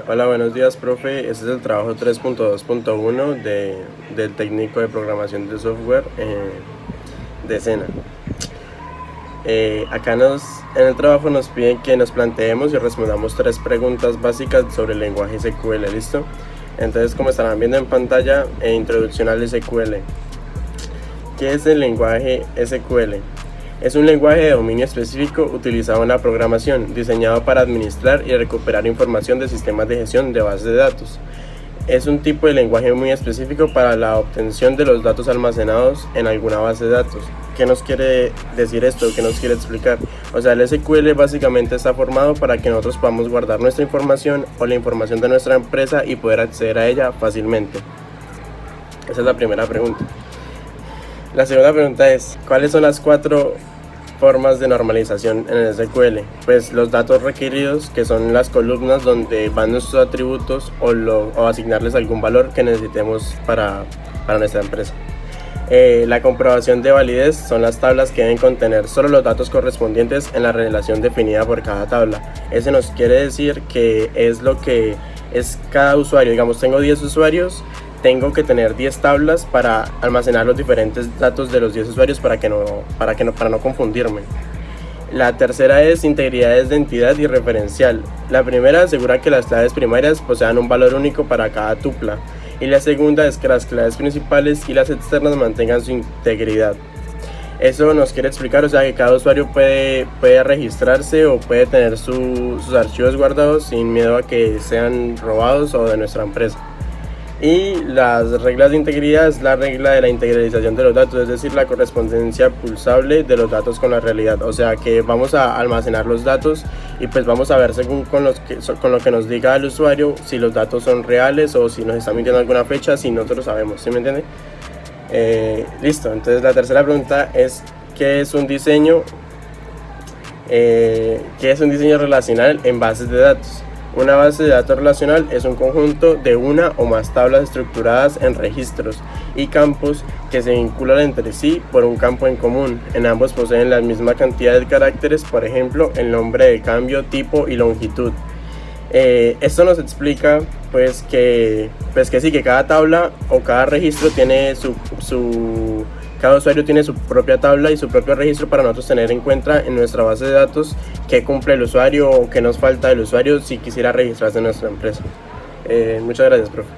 Hola, buenos días, profe. Este es el trabajo 3.2.1 del técnico de programación de software de SENA. En el trabajo nos piden que nos planteemos y respondamos 3 preguntas básicas sobre el lenguaje SQL, ¿listo? Entonces, como estarán viendo en pantalla, introducción al SQL. ¿Qué es el lenguaje SQL? Es un lenguaje de dominio específico utilizado en la programación, diseñado para administrar y recuperar información de sistemas de gestión de bases de datos. Es un tipo de lenguaje muy específico para la obtención de los datos almacenados en alguna base de datos. ¿Qué nos quiere decir esto? ¿Qué nos quiere explicar? O sea, el SQL básicamente está formado para que nosotros podamos guardar nuestra información o la información de nuestra empresa y poder acceder a ella fácilmente. Esa es la primera pregunta. La segunda pregunta es, ¿cuáles son las 4 formas de normalización en el SQL? Pues los datos requeridos, que son las columnas donde van nuestros atributos o asignarles algún valor que necesitemos para nuestra empresa. La comprobación de validez son las tablas que deben contener solo los datos correspondientes en la relación definida por cada tabla. Ese nos quiere decir que es lo que es cada usuario. Digamos, tengo 10 usuarios, tengo que tener 10 tablas para almacenar los diferentes datos de los 10 usuarios para no confundirme. La tercera es integridades de entidad y referencial. La primera asegura que las claves primarias posean un valor único para cada tupla. Y la segunda es que las claves principales y las externas mantengan su integridad. Eso nos quiere explicar, o sea, que cada usuario puede registrarse o puede tener sus archivos guardados sin miedo a que sean robados o de nuestra empresa. Y las reglas de integridad es la regla de la integralización de los datos, es decir, la correspondencia pulsable de los datos con la realidad. O sea que vamos a almacenar los datos y pues vamos a ver según con lo que nos diga el usuario si los datos son reales o si nos está mintiendo alguna fecha, si nosotros lo sabemos, ¿sí me entiende? Listo, entonces la tercera pregunta es ¿qué es un diseño relacional en bases de datos? Una base de datos relacional es un conjunto de una o más tablas estructuradas en registros y campos que se vinculan entre sí por un campo en común. En ambos poseen la misma cantidad de caracteres, por ejemplo, el nombre de cambio, tipo y longitud. Esto nos explica que sí, que cada tabla o cada registro tiene cada usuario tiene su propia tabla y su propio registro para nosotros tener en cuenta en nuestra base de datos qué cumple el usuario o qué nos falta del usuario si quisiera registrarse en nuestra empresa. Muchas gracias, profe.